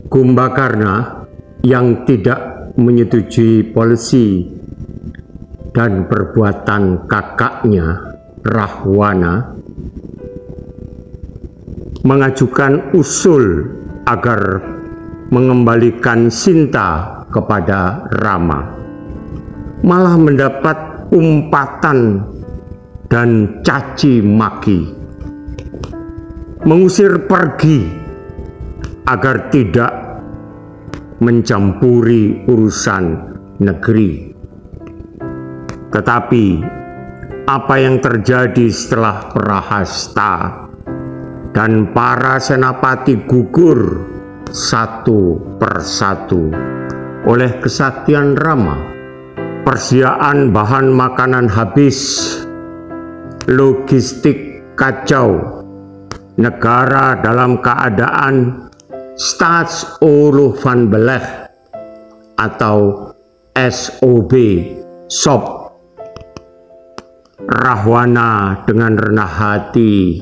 Kumbakarna yang tidak menyetujui polisi dan perbuatan kakaknya Rahwana mengajukan usul agar mengembalikan Sinta kepada Rama, malah mendapat umpatan dan caci maki, mengusir pergi agar tidak mencampuri urusan negeri. Tetapi apa yang terjadi setelah Prahasta dan para senapati gugur satu persatu oleh kesaktian Rama, persediaan bahan makanan habis, logistik kacau, negara dalam keadaan staatsoorlog van beleg atau SOB, SOB. Rahwana dengan rendah hati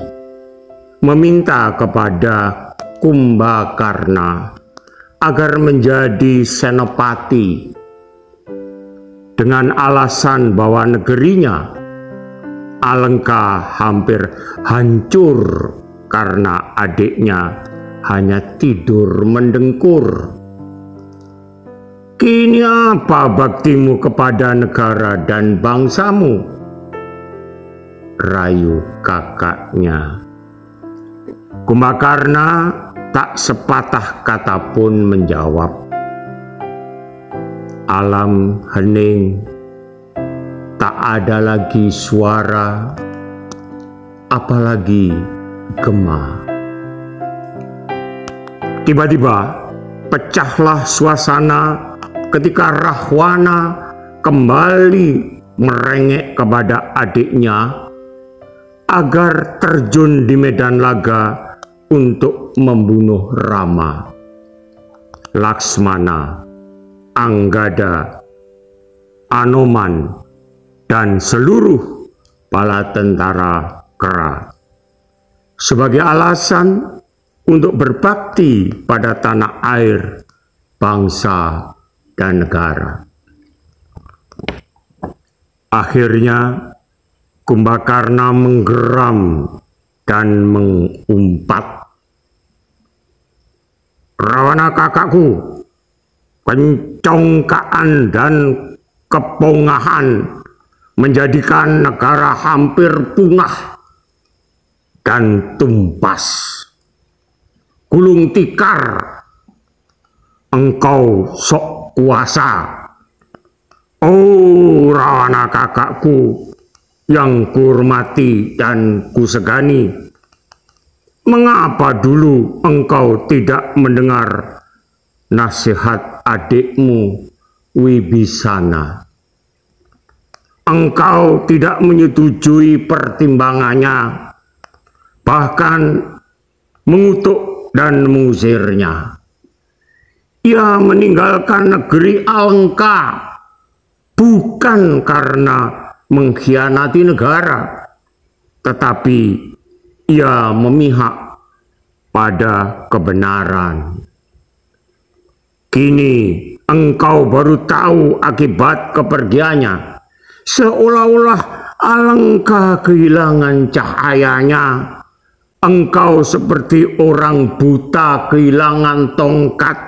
meminta kepada Kumbakarna agar menjadi senopati dengan alasan bahwa negerinya Alengka hampir hancur karena adiknya hanya tidur mendengkur. Kini apa baktimu kepada negara dan bangsamu? Rayu kakaknya. Kumbakarna tak sepatah kata pun menjawab. Alam hening, tak ada lagi suara, apalagi gema. Tiba-tiba pecahlah suasana ketika Rahwana kembali merengek kepada adiknya agar terjun di medan laga untuk membunuh Rama, Laksmana, Anggada, Anoman, dan seluruh bala tentara kera sebagai alasan untuk berbakti pada tanah air, bangsa, dan negara. Akhirnya Kumbakarna menggeram dan mengumpat, "Rahwana kakakku, pencongkaan dan kepongahan menjadikan negara hampir punah dan tumpas. Gulung tikar, engkau sok kuasa. Oh Rahwana kakakku yang kuhormati dan kusegani, mengapa dulu engkau tidak mendengar nasihat adikmu Wibisana? Engkau tidak menyetujui pertimbangannya, bahkan mengutuk dan mengusirnya. Ia meninggalkan negeri Alengka bukan karena mengkhianati negara, tetapi ia memihak pada kebenaran. Kini engkau baru tahu akibat kepergiannya, seolah-olah Alengka kehilangan cahayanya. Engkau seperti orang buta kehilangan tongkat.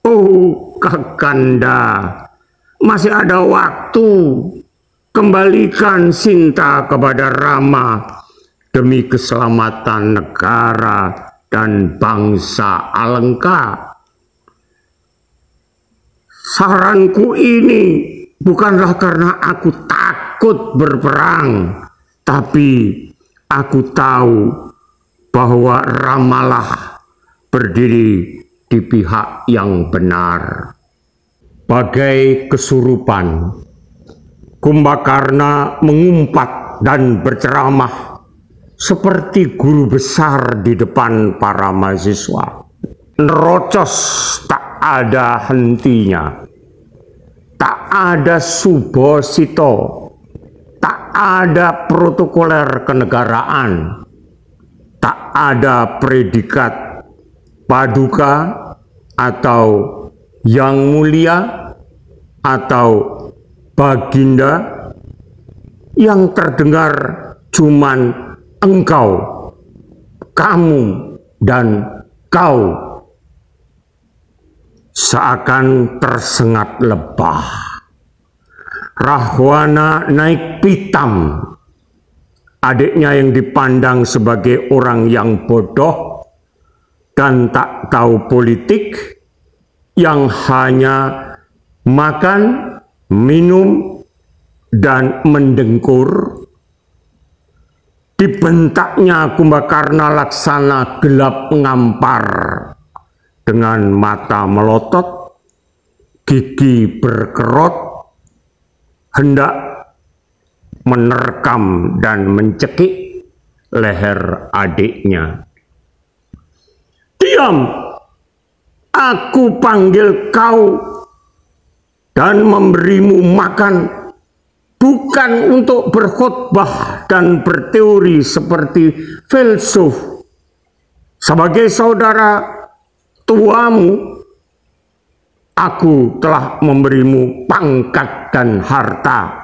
Oh Kakanda, masih ada waktu. Kembalikan Sinta kepada Rama demi keselamatan negara dan bangsa Alengka. Saranku ini bukanlah karena aku takut berperang, tapi aku tahu bahwa Ramalah berdiri di pihak yang benar. Bagai kesurupan, Kumbakarna mengumpat dan berceramah seperti guru besar di depan para mahasiswa. Nerocos tak ada hentinya, tak ada subosito, tak ada protokoler kenegaraan, tak ada predikat paduka, atau Yang Mulia, atau Baginda, yang terdengar cuman engkau, kamu, dan kau. Seakan tersengat lebah, Rahwana naik pitam. Adiknya yang dipandang sebagai orang yang bodoh dan tak tahu politik, yang hanya makan, minum, dan mendengkur. Dibentaknya Kumbakarna laksana gelap ngampar, dengan mata melotot, gigi berkerot, hendak menerkam dan mencekik leher adiknya. Diam! Aku panggil kau dan memberimu makan, bukan untuk berkhotbah dan berteori seperti filsuf. Sebagai saudara tuamu, aku telah memberimu pangkat dan harta.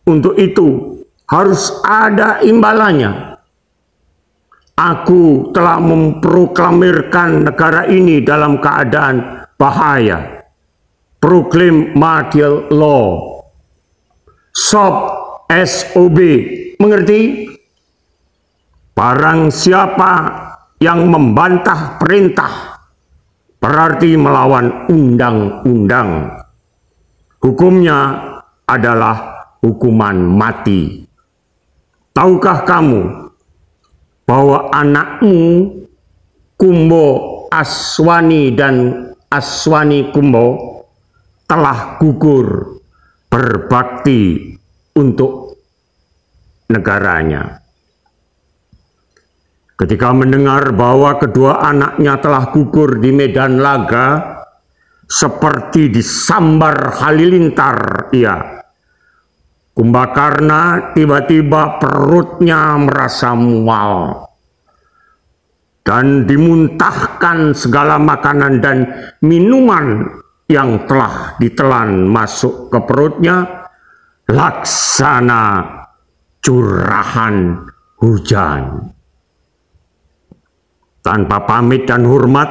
Untuk itu harus ada imbalannya. Aku telah memproklamirkan negara ini dalam keadaan bahaya. Proclaim martial law. SOB, mengerti? Barang siapa yang membantah perintah berarti melawan undang-undang. Hukumnya adalah hukuman mati. Tahukah kamu bahwa anakmu Kumbo Aswani dan Aswani Kumbo telah gugur berbakti untuk negaranya? Ketika mendengar bahwa kedua anaknya telah gugur di medan laga, seperti disambar halilintar ia. Kumbakarna tiba-tiba perutnya merasa mual dan dimuntahkan segala makanan dan minuman yang telah ditelan masuk ke perutnya laksana curahan hujan. Tanpa pamit dan hormat,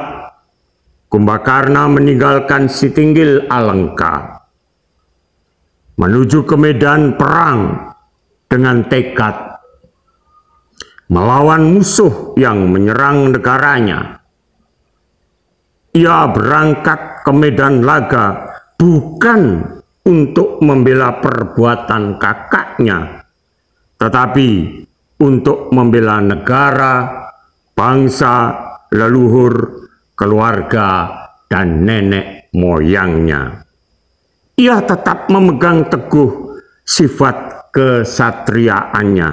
Kumbakarna meninggalkan Sitinggil Alengka menuju ke medan perang dengan tekad melawan musuh yang menyerang negaranya. Ia berangkat ke medan laga bukan untuk membela perbuatan kakaknya, tetapi untuk membela negara, bangsa, leluhur, keluarga, dan nenek moyangnya. Ia tetap memegang teguh sifat kesatriaannya.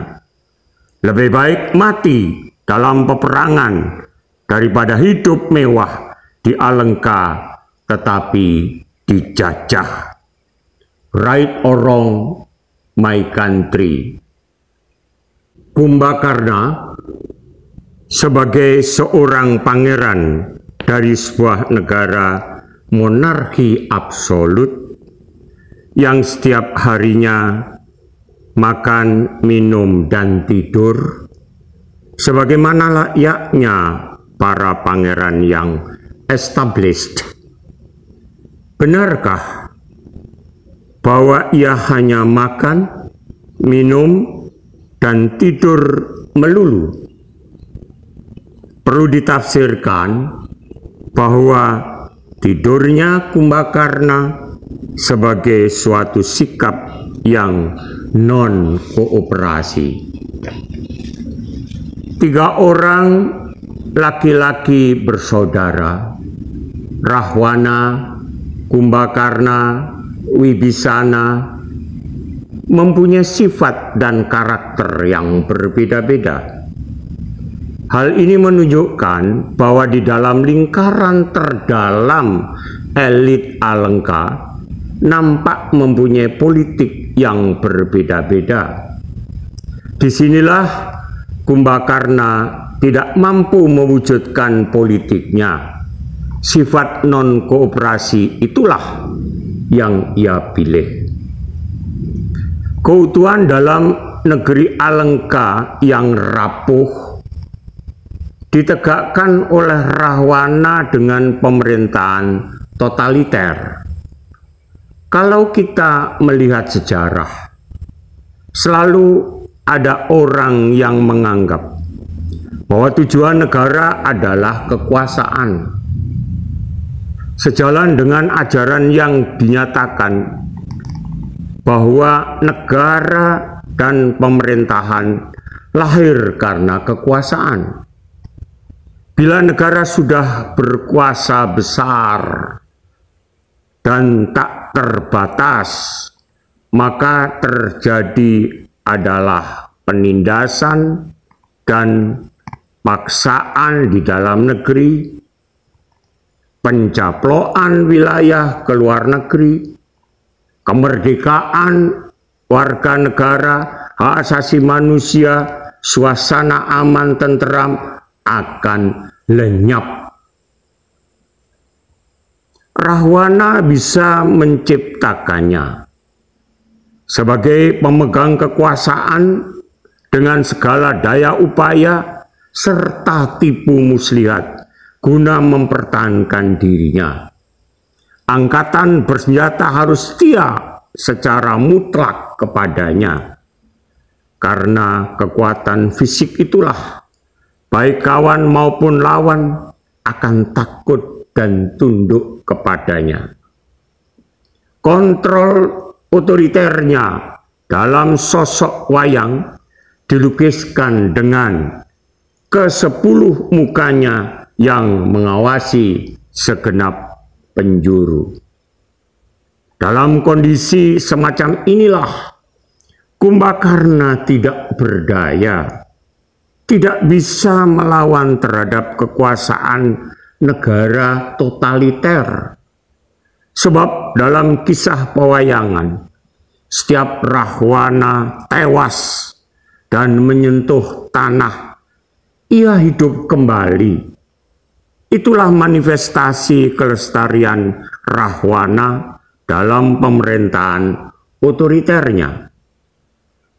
Lebih baik mati dalam peperangan daripada hidup mewah di Alengka tetapi dijajah. Right or wrong, my country. Kumbakarna sebagai seorang pangeran dari sebuah negara monarki absolut yang setiap harinya makan, minum, dan tidur sebagaimana layaknya para pangeran yang established. Benarkah bahwa ia hanya makan, minum, dan tidur melulu? Perlu ditafsirkan bahwa tidurnya Kumbakarna sebagai suatu sikap yang non-kooperasi. 3 orang laki-laki bersaudara, Rahwana, Kumbakarna, Wibisana, mempunyai sifat dan karakter yang berbeda-beda. Hal ini menunjukkan bahwa di dalam lingkaran terdalam elit Alengka nampak mempunyai politik yang berbeda-beda. Disinilah Kumbakarna tidak mampu mewujudkan politiknya. sifat non-kooperasi itulah yang ia pilih. Keutuhan dalam negeri Alengka yang rapuh ditegakkan oleh Rahwana dengan pemerintahan totaliter. Kalau kita melihat sejarah, selalu ada orang yang menganggap bahwa tujuan negara adalah kekuasaan. Sejalan dengan ajaran yang dinyatakan bahwa negara dan pemerintahan lahir karena kekuasaan. Bila negara sudah berkuasa besar dan tak terbatas, maka terjadi adalah penindasan dan paksaan di dalam negeri, pencaplokan wilayah ke luar negeri, kemerdekaan warga negara, hak asasi manusia, suasana aman tentram akan lenyap. Rahwana bisa menciptakannya sebagai pemegang kekuasaan dengan segala daya upaya serta tipu muslihat guna mempertahankan dirinya. Angkatan bersenjata harus setia secara mutlak kepadanya, karena kekuatan fisik itulah baik kawan maupun lawan akan takut dan tunduk kepadanya. Kontrol otoriternya dalam sosok wayang dilukiskan dengan ke-10 mukanya yang mengawasi segenap penjuru. Dalam kondisi semacam inilah Kumbakarna tidak berdaya, tidak bisa melawan terhadap kekuasaan negara totaliter. Sebab dalam kisah pewayangan, setiap Rahwana tewas dan menyentuh tanah, ia hidup kembali. Itulah manifestasi kelestarian Rahwana dalam pemerintahan otoriternya.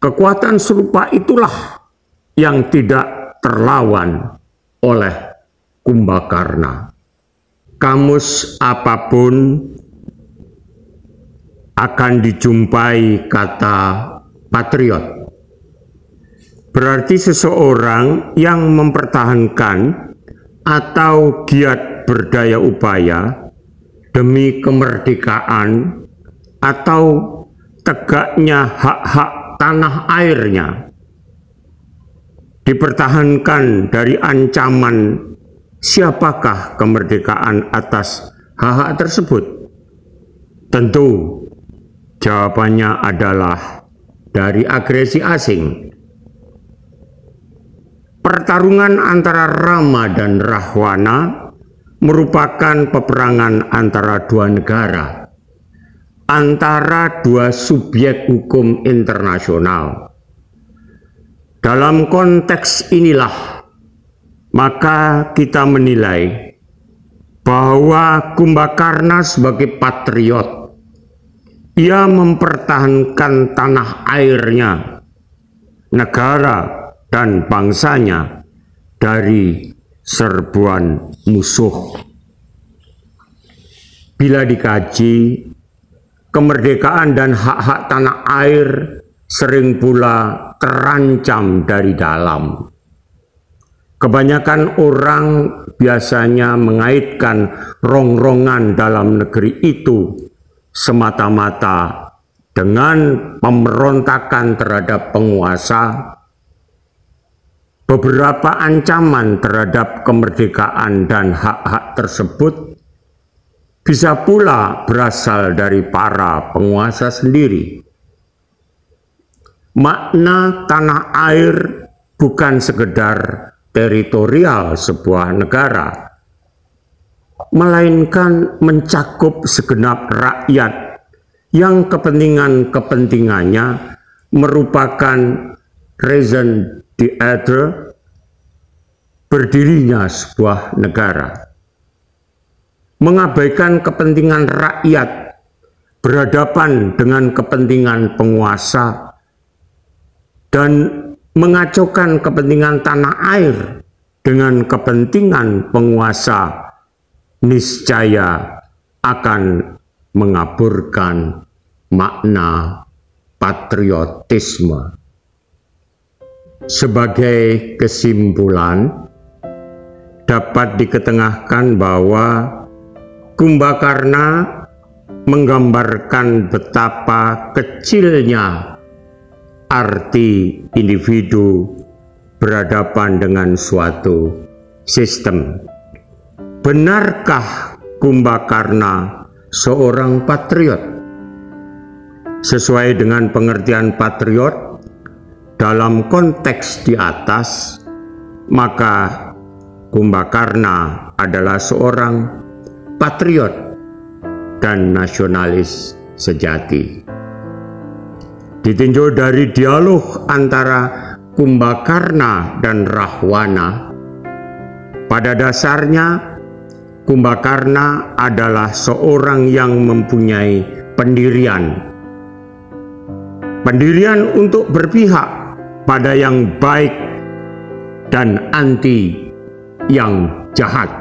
Kekuatan serupa itulah yang tidak terlawan oleh Kumbakarna. Kamus apapun akan dijumpai kata patriot. Berarti seseorang yang mempertahankan atau giat berdaya upaya demi kemerdekaan atau tegaknya hak-hak tanah airnya, dipertahankan dari ancaman siapakah kemerdekaan atas hak-hak tersebut? Tentu jawabannya adalah dari agresi asing. Pertarungan antara Rama dan Rahwana merupakan peperangan antara dua negara, antara dua subjek hukum internasional. Dalam konteks inilah, maka kita menilai bahwa Kumbakarna sebagai patriot, ia mempertahankan tanah airnya, negara dan bangsanya dari serbuan musuh. Bila dikaji, kemerdekaan dan hak-hak tanah air sering pula terancam dari dalam. Kebanyakan orang biasanya mengaitkan rongrongan dalam negeri itu semata-mata dengan pemberontakan terhadap penguasa. Beberapa ancaman terhadap kemerdekaan dan hak-hak tersebut bisa pula berasal dari para penguasa sendiri. Makna tanah air bukan sekedar teritorial sebuah negara, melainkan mencakup segenap rakyat yang kepentingannya merupakan raison d'être berdirinya sebuah negara. mengabaikan kepentingan rakyat, berhadapan dengan kepentingan penguasa, dan mengacaukan kepentingan tanah air dengan kepentingan penguasa, niscaya akan mengaburkan makna patriotisme. Sebagai kesimpulan, dapat diketengahkan bahwa Kumbakarna menggambarkan betapa kecilnya arti individu berhadapan dengan suatu sistem. Benarkah Kumbakarna seorang patriot? Sesuai dengan pengertian patriot dalam konteks di atas, maka Kumbakarna adalah seorang patriot dan nasionalis sejati. Ditinjau dari dialog antara Kumbakarna dan Rahwana, pada dasarnya Kumbakarna adalah seorang yang mempunyai pendirian untuk berpihak pada yang baik dan anti yang jahat.